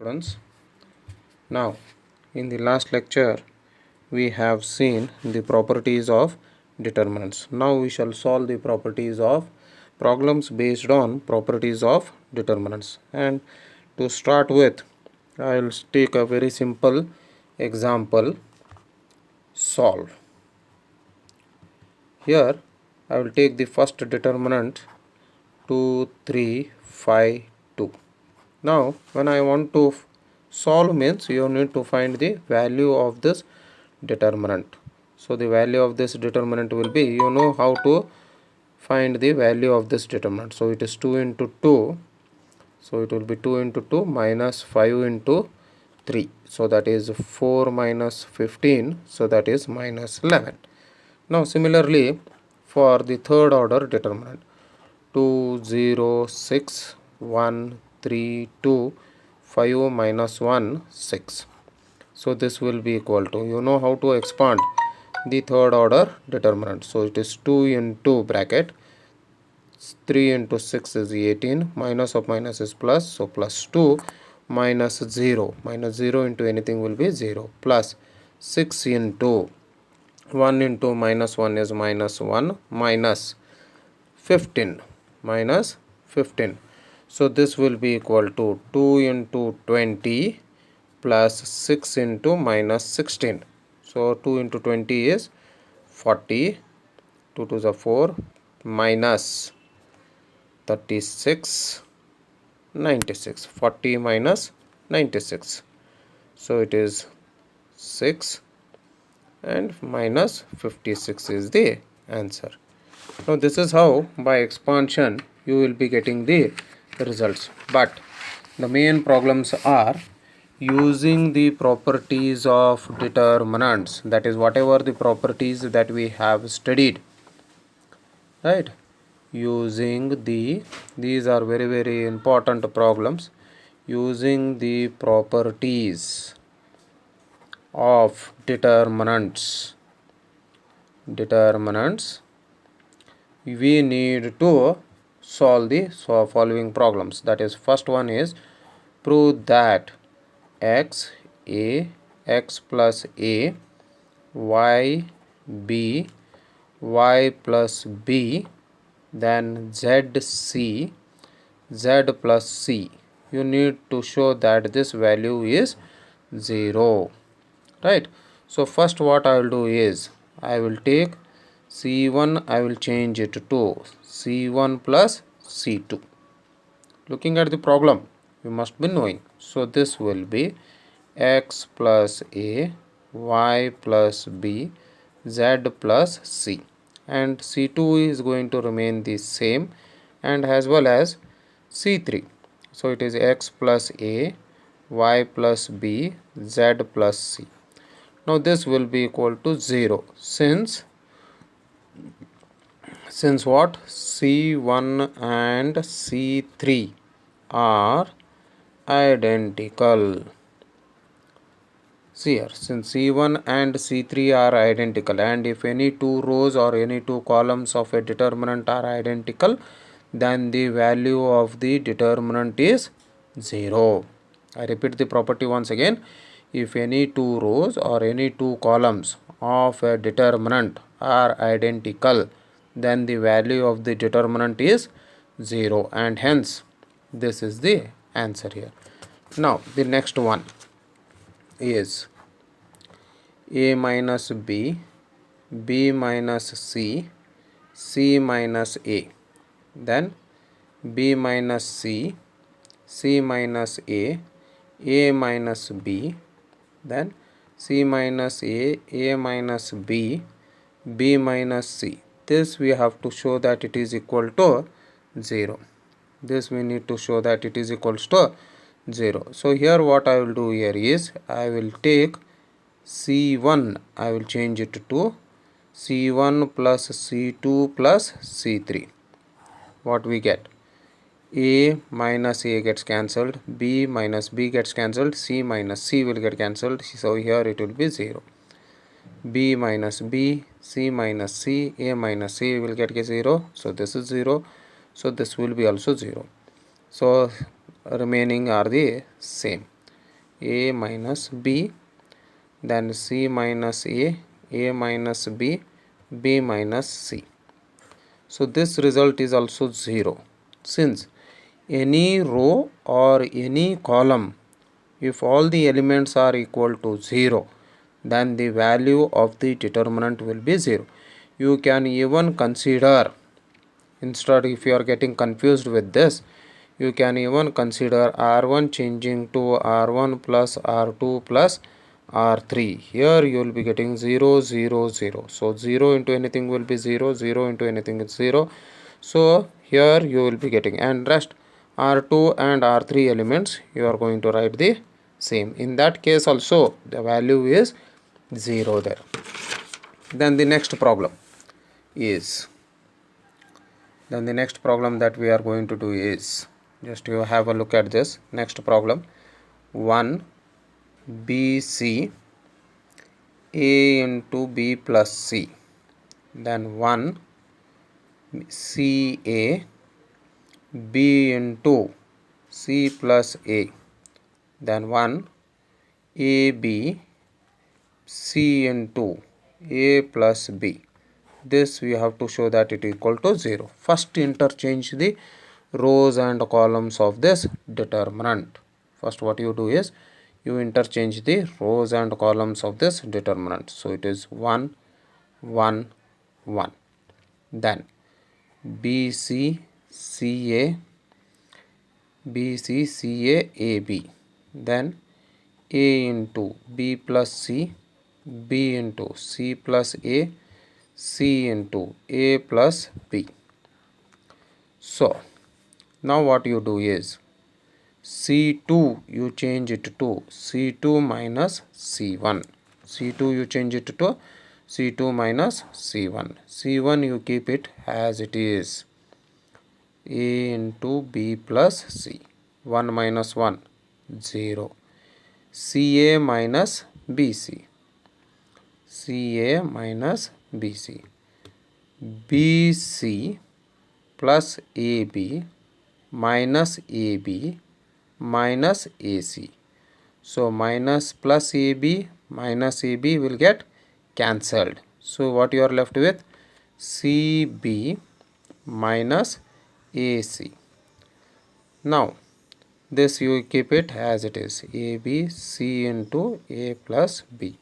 Students, now in the last lecture we have seen the properties of determinants. Now we shall solve the properties of problems based on properties of determinants. And to start with, I will take a very simple example. Solve. Here I will take the first determinant 2, 3, 5, 2. Now when I want to solve means you need to find the value of this determinant. So the value of this determinant will be, you know how to find the value of this determinant. So it is 2 into 2. So it will be 2 into 2 minus 5 into 3. So that is 4 minus 15. So that is minus 11. Now similarly for the third order determinant 2, 0, 6, 1, 3, 2, 5 minus 1, 6. So this will be equal to, you know how to expand the third order determinant. So it is 2 into bracket 3 into 6 is 18, minus of minus is plus, so plus 2 minus 0 into anything will be 0, plus 6 into 1 into minus 1 is minus 1, minus 15 minus 15. So this will be equal to 2 into 20 plus 6 into minus 16. So 2 into 20 is 40, 2 to the 4, minus 36, 96, 40 minus 96. So it is 6 and minus 56 is the answer. Now this is how by expansion you will be getting the results, but the main problems are using the properties of determinants, that is whatever the properties that we have studied, right? Using these are very important problems. Using the properties of determinants we need to solve the following problems. That is, first one is prove that x plus a, y b, y plus b, then z plus c. You need to show that this value is 0, right? So first what I will do is I will take c1, I will change it to c1 plus c2. Looking at the problem, you must be knowing. So this will be x plus a, y plus b, z plus c, and c2 is going to remain the same, and as well as c3. So it is x plus a, y plus b, z plus c. Now this will be equal to 0 since what? C1 and C3 are identical. See here, since C1 and C3 are identical, and if any two rows or any two columns of a determinant are identical, then the value of the determinant is 0. I repeat the property once again. If any two rows or any two columns of a determinant are identical, then the value of the determinant is 0, and hence this is the answer here. Now the next one is a minus b, b minus c, c minus a, then b minus c, c minus a minus b, then c minus a minus b, b minus c. This we have to show that it is equal to 0. This we need to show that it is equals to 0. So here what I will do here is I will take c1, I will change it to c1 plus c2 plus c3. What we get? A minus a gets cancelled, b minus b gets cancelled, c minus c will get cancelled. So here it will be 0. B minus b, c minus c, a minus c will get 0. So this is 0. So this will be also 0. So remaining are the same. A minus B, then C minus A minus B, B minus C. So this result is also 0, since any row or any column, if all the elements are equal to 0, then the value of the determinant will be 0. You can even consider, instead, if you are getting confused with this, you can even consider R1 changing to R1 plus R2 plus R3. Here you will be getting 0, 0, 0. So 0 into anything will be 0, 0 into anything is 0. So here you will be getting, and rest R2 and R3 elements you are going to write the same. In that case also the value is 0 there. Then the next problem that we are going to do is, just you have a look at this next problem. 1 BC A into B plus C, then 1 CA B into C plus A, then 1 AB C into A plus B. This we have to show that it is equal to 0. First interchange the rows and columns of this determinant. First what you do is you interchange the rows and columns of this determinant. So it is 1 1 1, then BC CA BC CA AB, then A into B plus C, B into C plus A, C into A plus B. So now what you do is C2 you change it to C2 minus C1. C2 you change it to C2 minus C1. C1 you keep it as it is, A into B plus C. 1 minus 1, 0. CA minus BC. CA minus BC. BC plus AB minus AB minus AC. So minus plus AB minus AB will get cancelled. So what you are left with? CB minus AC. Now this you keep it as it is, AB C into A plus B.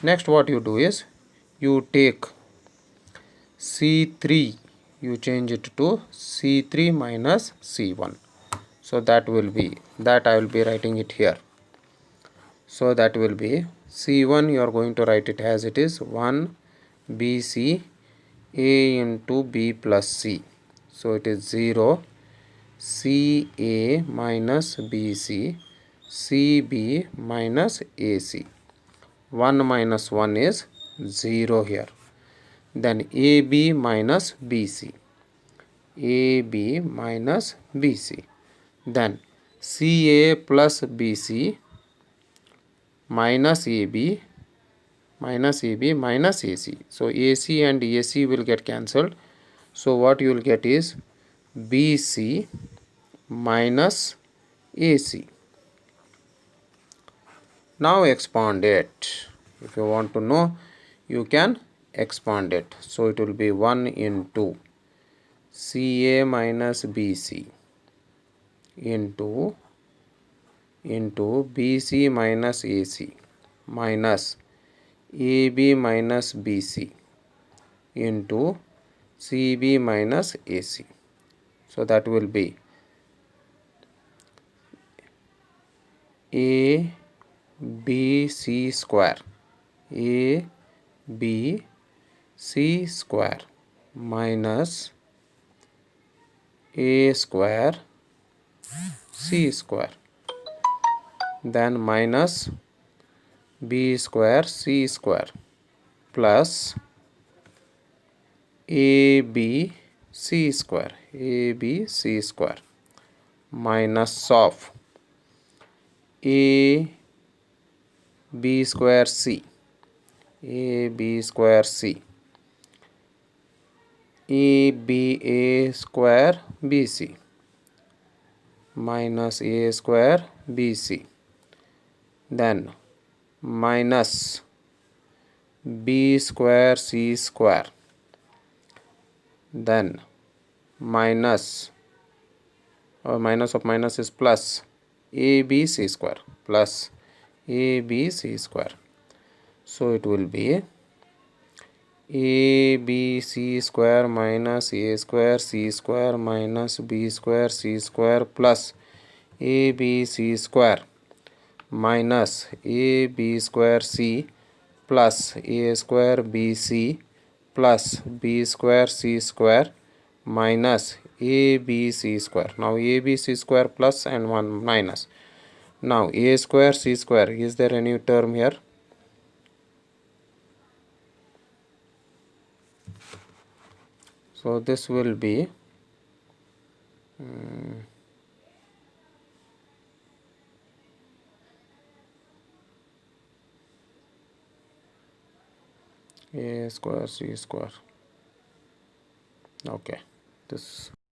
Next what you do is you take C3, you change it to C3 minus C1. So that will be, that I will be writing it here. So that will be C1 you are going to write it as it is, 1 BC A into B plus C. So it is 0 CA minus BC CB minus AC. 1 minus 1 is 0 here. Then AB minus BC. AB minus BC. Then CA plus BC minus AB minus AB minus AC. So AC and AC will get cancelled. So what you will get is BC minus AC. Now expand it. If you want to know, you can expand it. So it will be 1 into CA minus BC into BC minus AC minus AB minus BC into CB minus AC. So that will be A B C square, A B C square minus A square C square, then minus B square C square plus AB C square, AB C square minus of A B square C, A B square C, A B A square BC minus A square BC then minus b square c square, then minus, or minus of minus is plus abc square, plus abc square. So it will be abc square minus a square c square minus b square c square plus abc square minus ab square c plus a square bc plus b square c square minus abc square. Now abc square plus and 1 minus. Now a square c square, is there any term here? So this will be a square c square. Okay, this